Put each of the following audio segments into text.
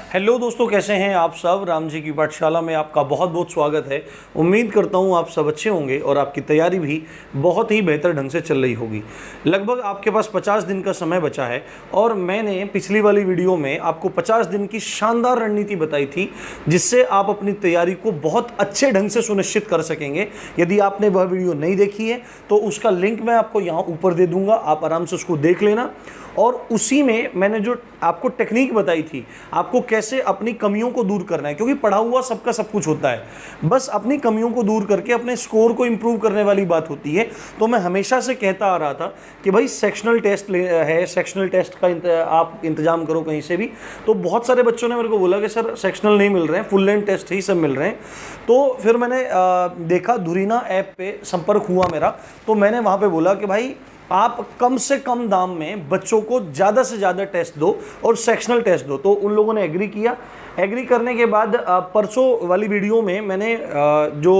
Hello दोस्तों, कैसे हैं आप सब। राम जी की पाठशाला में आपका बहुत बहुत स्वागत है। उम्मीद करता हूं आप सब अच्छे होंगे और आपकी तैयारी भी बहुत ही बेहतर ढंग से चल रही होगी। लगभग आपके पास 50 दिन का समय बचा है और मैंने पिछली वाली वीडियो में आपको 50 दिन की शानदार रणनीति बताई थी, जिससे आप अपनी तैयारी को बहुत अच्छे ढंग से सुनिश्चित कर सकेंगे। यदि आपने वह वीडियो नहीं देखी है तो उसका लिंक मैं आपको यहाँ ऊपर दे दूँगा, आप आराम से उसको देख लेना। और उसी में मैंने जो आपको टेक्निक बताई थी, आपको कैसे अपनी कमियों को दूर करना है, क्योंकि पढ़ा हुआ सबका सब कुछ होता है, बस अपनी कमियों को दूर करके अपने स्कोर को इंप्रूव करने वाली बात होती है। तो मैं हमेशा से कहता आ रहा था कि भाई सेक्शनल टेस्ट है, सेक्शनल टेस्ट का आप इंतजाम करो कहीं से भी। तो बहुत सारे बच्चों ने मेरे को बोला कि सर सेक्शनल नहीं मिल रहे हैं, फुल लेंथ टेस्ट ही सब मिल रहे हैं। तो फिर मैंने देखा, धुरीना ऐप पे संपर्क हुआ मेरा, तो मैंने वहाँ पर बोला कि भाई आप कम से कम दाम में बच्चों को ज़्यादा से ज़्यादा टेस्ट दो और सेक्शनल टेस्ट दो। तो उन लोगों ने एग्री किया। एग्री करने के बाद परसों वाली वीडियो में मैंने जो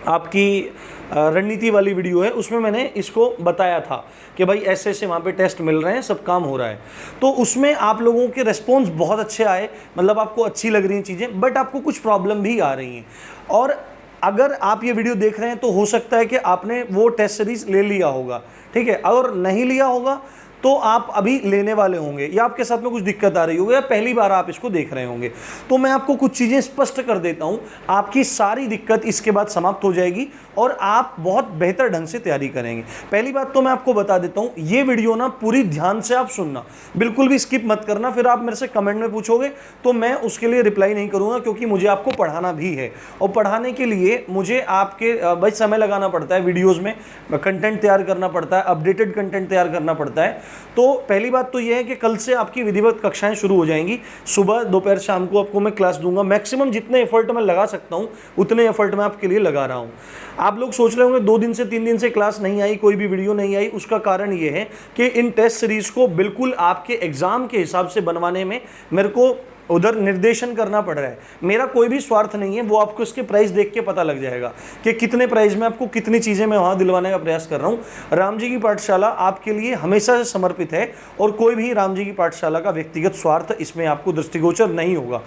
आपकी रणनीति वाली वीडियो है उसमें मैंने इसको बताया था कि भाई ऐसे ऐसे वहाँ पे टेस्ट मिल रहे हैं, सब काम हो रहा है। तो उसमें आप लोगों के रिस्पॉन्स बहुत अच्छे आए, मतलब आपको अच्छी लग रही हैं चीज़ें, बट आपको कुछ प्रॉब्लम भी आ रही हैं। और अगर आप ये वीडियो देख रहे हैं तो हो सकता है कि आपने वो टेस्ट सीरीज ले लिया होगा, ठीक है। अगर नहीं लिया होगा तो आप अभी लेने वाले होंगे, या आपके साथ में कुछ दिक्कत आ रही होगी, या पहली बार आप इसको देख रहे होंगे। तो मैं आपको कुछ चीज़ें स्पष्ट कर देता हूं, आपकी सारी दिक्कत इसके बाद समाप्त हो जाएगी और आप बहुत बेहतर ढंग से तैयारी करेंगे। पहली बात तो मैं आपको बता देता हूं, ये वीडियो ना पूरी ध्यान से आप सुनना, बिल्कुल भी स्किप मत करना। फिर आप मेरे से कमेंट में पूछोगे तो मैं उसके लिए रिप्लाई नहीं करूँगा, क्योंकि मुझे आपको पढ़ाना भी है और पढ़ाने के लिए मुझे आपके भाई समय लगाना पड़ता है, वीडियोज़ में कंटेंट तैयार करना पड़ता है, अपडेटेड कंटेंट तैयार करना पड़ता है। तो पहली बात तो यह है कि कल से आपकी विधिवत कक्षाएं शुरू हो जाएंगी। सुबह दोपहर शाम को आपको मैं क्लास दूंगा। मैक्सिमम जितने एफर्ट मैं लगा सकता हूं उतने एफर्ट मैं आपके लिए लगा रहा हूं। आप लोग सोच रहे होंगे 2 दिन से 3 दिन से क्लास नहीं आई, कोई भी वीडियो नहीं आई। उसका कारण यह है कि इन टेस्ट सीरीज को बिल्कुल आपके एग्जाम के हिसाब से बनवाने में मेरे को उधर निर्देशन करना पड़ रहा है। मेरा कोई भी स्वार्थ नहीं है, वो आपको इसके प्राइस देख के पता लग जाएगा कि कितने प्राइस में आपको कितनी चीज़ें मैं वहाँ दिलवाने का प्रयास कर रहा हूँ। राम जी की पाठशाला आपके लिए हमेशा से समर्पित है और कोई भी राम जी की पाठशाला का व्यक्तिगत स्वार्थ इसमें आपको दृष्टिगोचर नहीं होगा।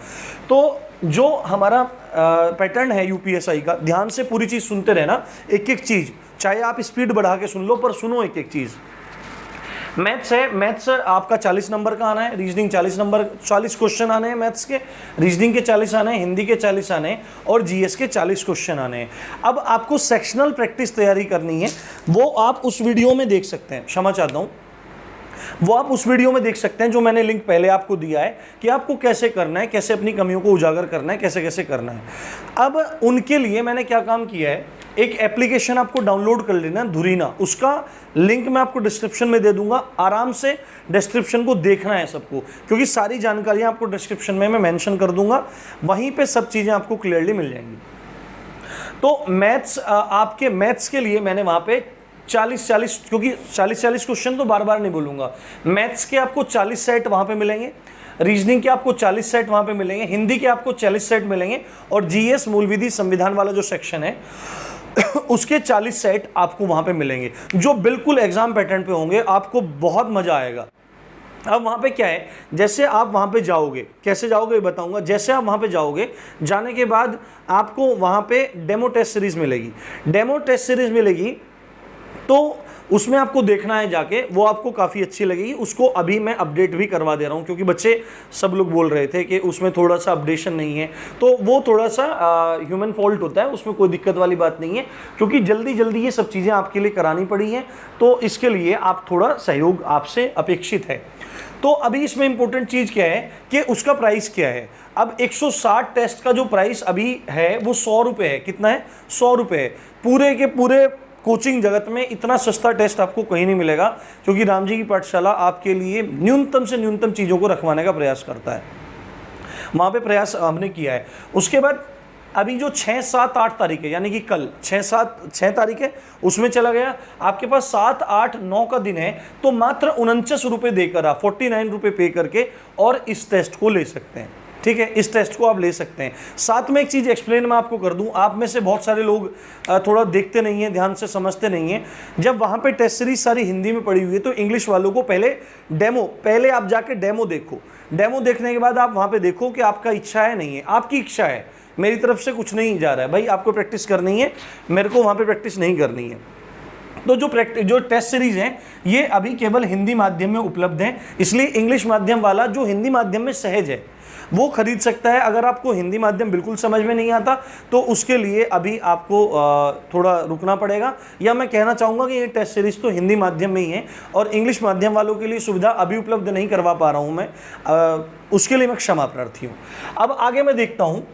तो जो हमारा पैटर्न है यूपीएसआई का, ध्यान से पूरी चीज़ सुनते रहना, एक एक चीज़, चाहे आप स्पीड बढ़ा के सुन लो पर सुनो एक एक चीज़। मैथ्स है, मैथ्स आपका 40 नंबर का आना है, रीजनिंग 40 नंबर, 40 क्वेश्चन आने हैं मैथ्स के, रीजनिंग के 40 आने हैं, हिंदी के 40 आने हैं और जीएस के 40 क्वेश्चन आने हैं। अब आपको सेक्शनल प्रैक्टिस तैयारी करनी है, वो आप उस वीडियो में देख सकते हैं, क्षमा चाहता हूँ, वो आप उस वीडियो में देख सकते हैं जो मैंने लिंक पहले आपको दिया है कि आपको कैसे करना है, कैसे अपनी कमियों को उजागर करना है, कैसे कैसे करना है। अब उनके लिए मैंने क्या काम किया है, एक एप्लीकेशन आपको डाउनलोड कर लेना है, धुरीना। उसका लिंक मैं आपको डिस्क्रिप्शन में दे दूंगा, आराम से डिस्क्रिप्शन को देखना है सबको, क्योंकि सारी जानकारियां आपको डिस्क्रिप्शन में मैं मेंशन कर दूंगा, वहीं पे सब चीज़ें आपको क्लियरली मिल जाएंगी। तो मैथ्स, आपके मैथ्स के लिए मैंने वहाँ पे 40-40, क्योंकि 40-40 क्वेश्चन तो बार बार नहीं बोलूँगा, मैथ्स के आपको 40 सेट वहाँ पे मिलेंगे, रीजनिंग के आपको 40 सेट वहाँ पे मिलेंगे, हिंदी के आपको 40 सेट मिलेंगे और जीएस मूल विधि संविधान वाला जो सेक्शन है उसके 40 सेट आपको वहाँ पे मिलेंगे, जो बिल्कुल एग्जाम पैटर्न पे होंगे। आपको बहुत मज़ा आएगा। अब वहाँ पे क्या है, जैसे आप वहाँ पे जाओगे, कैसे जाओगे ये बताऊंगा। जैसे आप वहाँ पे जाओगे, जाने के बाद आपको वहाँ पे डेमो टेस्ट सीरीज मिलेगी। डेमो टेस्ट सीरीज मिलेगी तो उसमें आपको देखना है जाके, वो आपको काफ़ी अच्छी लगेगी। उसको अभी मैं अपडेट भी करवा दे रहा हूँ, क्योंकि बच्चे सब लोग बोल रहे थे कि उसमें थोड़ा सा अपडेशन नहीं है, तो वो थोड़ा सा ह्यूमन फॉल्ट होता है, उसमें कोई दिक्कत वाली बात नहीं है, क्योंकि जल्दी जल्दी ये सब चीज़ें आपके लिए करानी पड़ी हैं, तो इसके लिए आप थोड़ा सहयोग आपसे अपेक्षित है। तो अभी इसमें इंपॉर्टेंट चीज़ क्या है कि उसका प्राइस क्या है। अब 160 टेस्ट का जो प्राइस अभी है वो 100 रुपये है। कितना है? 100 रुपये है। पूरे के पूरे कोचिंग जगत में इतना सस्ता टेस्ट आपको कहीं नहीं मिलेगा, क्योंकि राम जी की पाठशाला आपके लिए न्यूनतम से न्यूनतम चीज़ों को रखवाने का प्रयास करता है। वहाँ पे प्रयास हमने किया है। उसके बाद अभी जो 6, 7, 8 तारीख है, यानी कि कल 6 तारीख है, उसमें चला गया आपके पास 7, 8, 9 का दिन है, तो मात्र 49 रुपये देकर आप 49 रुपये पे करके और इस टेस्ट को ले सकते हैं। ठीक है, इस टेस्ट को आप ले सकते हैं। साथ में एक चीज़ एक्सप्लेन मैं आपको कर दूं, आप में से बहुत सारे लोग थोड़ा देखते नहीं हैं, ध्यान से समझते नहीं हैं। जब वहाँ पे टेस्ट सीरीज सारी हिंदी में पड़ी हुई है तो इंग्लिश वालों को पहले आप जाके डेमो देखो। डेमो देखने के बाद आप वहाँ पे देखो कि आपका इच्छा है नहीं है। आपकी इच्छा है, मेरी तरफ से कुछ नहीं जा रहा है भाई, आपको प्रैक्टिस करनी है, मेरे को वहाँ पे प्रैक्टिस नहीं करनी है। तो जो टेस्ट सीरीज हैं ये अभी केवल हिंदी माध्यम में उपलब्ध हैं, इसलिए इंग्लिश माध्यम वाला जो हिंदी माध्यम में सहज है वो खरीद सकता है। अगर आपको हिंदी माध्यम बिल्कुल समझ में नहीं आता तो उसके लिए अभी आपको थोड़ा रुकना पड़ेगा, या मैं कहना चाहूँगा कि ये टेस्ट सीरीज तो हिंदी माध्यम में ही है और इंग्लिश माध्यम वालों के लिए सुविधा अभी उपलब्ध नहीं करवा पा रहा हूँ मैं, उसके लिए मैं क्षमा प्रार्थी हूँ। अब आगे मैं देखता हूँ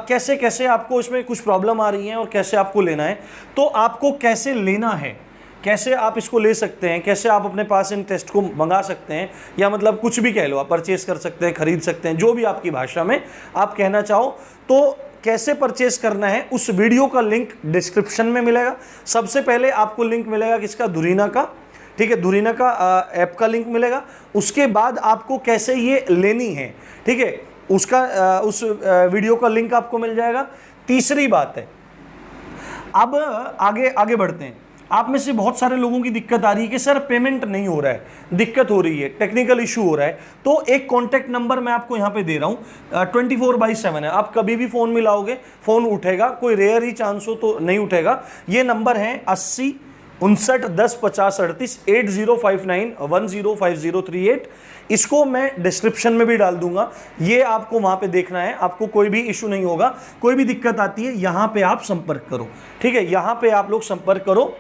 कैसे कैसे आपको इसमें कुछ प्रॉब्लम आ रही है और कैसे आपको लेना है। तो आपको कैसे लेना है, कैसे आप इसको ले सकते हैं, कैसे आप अपने पास इन टेस्ट को मंगा सकते हैं, या मतलब कुछ भी कह लो, आप परचेस कर सकते हैं, खरीद सकते हैं, जो भी आपकी भाषा में आप कहना चाहो। तो कैसे परचेस करना है उस वीडियो का लिंक डिस्क्रिप्शन में मिलेगा। सबसे पहले आपको लिंक मिलेगा किसका, धुरीना का, ठीक है, धुरीना का ऐप का लिंक मिलेगा। उसके बाद आपको कैसे ये लेनी है, ठीक है, उसका उस वीडियो का लिंक आपको मिल जाएगा। तीसरी बात है, अब आगे बढ़ते हैं। आप में से बहुत सारे लोगों की दिक्कत आ रही है कि सर पेमेंट नहीं हो रहा है, दिक्कत हो रही है, टेक्निकल इशू हो रहा है। तो एक कॉन्टैक्ट नंबर मैं आपको यहाँ पे दे रहा हूँ, 24/7 है, आप कभी भी फ़ोन मिलाओगे फ़ोन उठेगा, कोई रेयर ही चांस हो तो नहीं उठेगा। ये नंबर है 80 59 10 50 38 8059 105038। इसको मैं डिस्क्रिप्शन में भी डाल दूंगा, ये आपको वहाँ पे देखना है, आपको कोई भी इशू नहीं होगा। कोई भी दिक्कत आती है यहाँ पे आप संपर्क करो, ठीक है, यहाँ पे आप लोग संपर्क करो।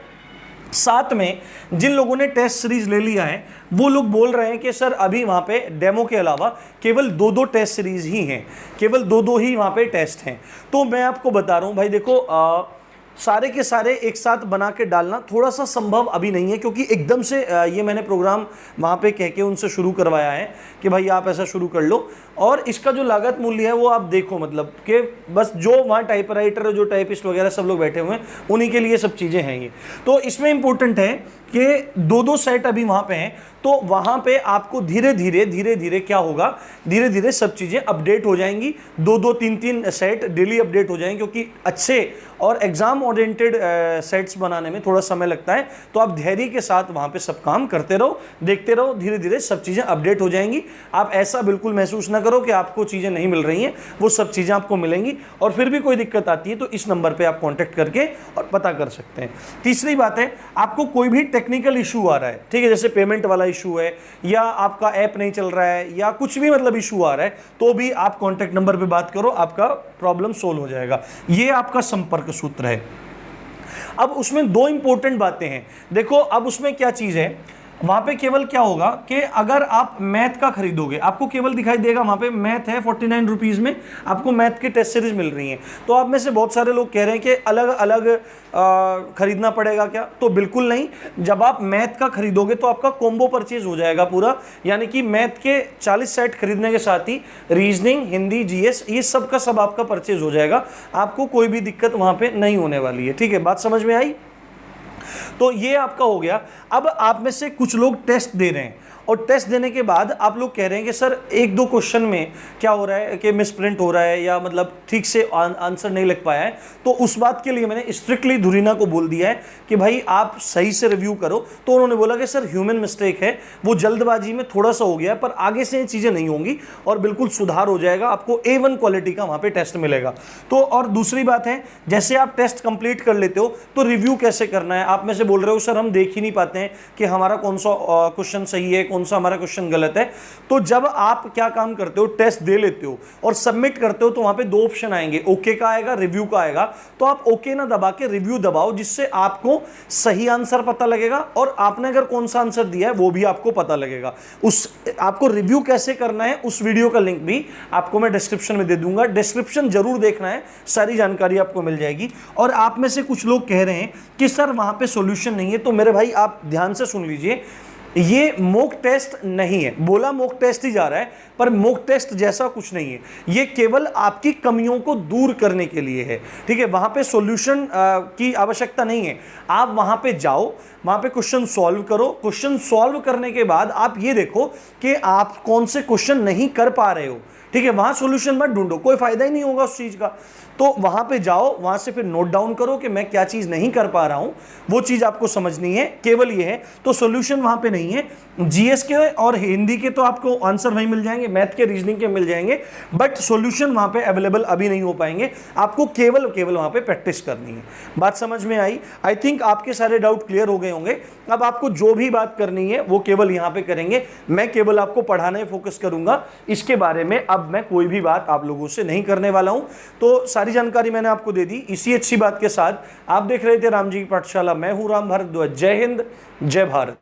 साथ में जिन लोगों ने टेस्ट सीरीज ले लिया है वो लोग बोल रहे हैं कि सर अभी वहाँ पे डेमो के अलावा केवल 2 टेस्ट सीरीज ही हैं, केवल 2 ही वहाँ पे टेस्ट हैं। तो मैं आपको बता रहा हूँ भाई, देखो सारे के सारे एक साथ बना के डालना थोड़ा सा संभव अभी नहीं है, क्योंकि एकदम से ये मैंने प्रोग्राम वहाँ पे कह के उनसे शुरू करवाया है कि भाई आप ऐसा शुरू कर लो। और इसका जो लागत मूल्य है वो आप देखो, मतलब कि बस जो वहाँ टाइपराइटर, जो टाइपिस्ट वगैरह सब लोग बैठे हुए हैं उन्हीं के लिए सब चीज़ें हैं ये। तो इसमें इंपॉर्टेंट है कि 2 सेट अभी वहाँ पे हैं, तो वहाँ पे आपको धीरे धीरे क्या होगा, धीरे धीरे सब चीज़ें अपडेट हो जाएंगी। 2 3 सेट डेली अपडेट हो जाएंगे, क्योंकि अच्छे और एग्जाम ओरिएंटेड सेट्स बनाने में थोड़ा समय लगता है। तो आप धैर्य के साथ वहाँ पे सब काम करते रहो, देखते रहो, धीरे धीरे सब चीज़ें अपडेट हो जाएंगी। आप ऐसा बिल्कुल महसूस ना करो कि आपको चीज़ें नहीं मिल रही हैं, वो सब चीज़ें आपको मिलेंगी। और फिर भी कोई दिक्कत आती है तो इस नंबर पर आप कॉन्टैक्ट करके और पता कर सकते हैं। तीसरी बात है, आपको कोई भी टेक्निकल इशू आ रहा है, ठीक है, जैसे पेमेंट वाला इशू है, या आपका ऐप नहीं चल रहा है, या कुछ भी मतलब इशू आ रहा है, तो भी आप कॉन्टैक्ट नंबर पे बात करो, आपका प्रॉब्लम सोल्व हो जाएगा। ये आपका संपर्क सूत्र है। अब उसमें 2 इंपॉर्टेंट बातें हैं। देखो अब उसमें क्या चीज़ है, वहाँ पे केवल क्या होगा कि अगर आप मैथ का खरीदोगे, आपको केवल दिखाई देगा वहाँ पे मैथ है 49 रुपीज़ में, आपको मैथ की टेस्ट सीरीज मिल रही हैं। तो आप में से बहुत सारे लोग कह रहे हैं कि अलग अलग खरीदना पड़ेगा क्या, तो बिल्कुल नहीं। जब आप मैथ का खरीदोगे तो आपका कॉम्बो परचेज हो जाएगा पूरा, यानी कि मैथ के 40 सेट खरीदने के साथ ही रीजनिंग, हिंदी, जीएस, ये सब का सब आपका परचेज हो जाएगा। आपको कोई भी दिक्कत वहाँ पे नहीं होने वाली है, ठीक है, बात समझ में आई। तो ये आपका हो गया। अब आप में से कुछ लोग टेस्ट दे रहे हैं और टेस्ट देने के बाद आप लोग कह रहे हैं कि सर 1-2 क्वेश्चन में क्या हो रहा है कि मिसप्रिंट हो रहा है, या मतलब ठीक से आंसर नहीं लग पाया है। तो उस बात के लिए मैंने स्ट्रिक्टली धुरीना को बोल दिया है कि भाई आप सही से रिव्यू करो। तो उन्होंने बोला कि सर ह्यूमन मिस्टेक है, वो जल्दबाजी में थोड़ा सा हो गया है, पर आगे से ये चीज़ें नहीं होंगी और बिल्कुल सुधार हो जाएगा, आपको A1 क्वालिटी का वहाँ पर टेस्ट मिलेगा। तो और दूसरी बात है, जैसे आप टेस्ट कंप्लीट कर लेते हो तो रिव्यू कैसे करना है। आप में से बोल रहे हो सर हम देख ही नहीं पाते हैं कि हमारा कौन सा क्वेश्चन सही है, कौन सा हमारा क्वेश्चन गलत है। तो जब आप क्या काम करते हो, टेस्ट दे लेते हो और सबमिट करते हो, तो वहां पे 2 ऑप्शन आएंगे, ओके का आएगा, रिव्यू का आएगा। तो आप ओके ना दबा के रिव्यू दबाओ, जिससे आपको सही आंसर पता लगेगा और आपने अगर कौन सा आंसर दिया है वो भी आपको पता लगेगा। आपको रिव्यू कैसे करना है उस वीडियो का लिंक भी आपको मैं डिस्क्रिप्शन में दे दूंगा, डिस्क्रिप्शन जरूर देखना है, सारी जानकारी आपको मिल जाएगी। और आप में से कुछ लोग कह रहे हैं कि सर वहां पे सॉल्यूशन नहीं है, तो मेरे भाई आप ध्यान से सुन लीजिए, ये मॉक टेस्ट नहीं है, बोला मॉक टेस्ट ही जा रहा है, पर मॉक टेस्ट जैसा कुछ नहीं है। ये केवल आपकी कमियों को दूर करने के लिए है, ठीक है। वहां पे सॉल्यूशन की आवश्यकता नहीं है। आप वहां पे जाओ, वहां पे क्वेश्चन सॉल्व करो, क्वेश्चन सॉल्व करने के बाद आप ये देखो कि आप कौन से क्वेश्चन नहीं कर पा रहे हो, ठीक है, वहां सॉल्यूशन मत ढूंढो, कोई फायदा ही नहीं होगा उस चीज का। तो वहां पे जाओ, वहां से फिर नोट डाउन करो कि मैं क्या चीज नहीं कर पा रहा हूं, वो चीज आपको समझनी है, केवल ये है। तो सॉल्यूशन वहां पे नहीं है। जीएस के और हिंदी के तो आपको आंसर वहीं मिल जाएंगे, मैथ के रीजनिंग के मिल जाएंगे, बट सॉल्यूशन वहां पे अवेलेबल अभी नहीं हो पाएंगे। आपको केवल वहां पे प्रैक्टिस करनी है। बात समझ में आई? आई थिंक आपके सारे डाउट क्लियर हो गए होंगे। अब आपको जो भी बात करनी है वो केवल यहां पे करेंगे, मैं केवल आपको पढ़ाने फोकस करूंगा। इसके बारे में अब मैं कोई भी बात आप लोगों से नहीं करने वाला हूं। तो सारी जानकारी मैंने आपको दे दी। इसी अच्छी बात के साथ आप देख रहे थे राम जी की पाठशाला, मैं हूं राम भारद्वाज। जय हिंद, जय भारत।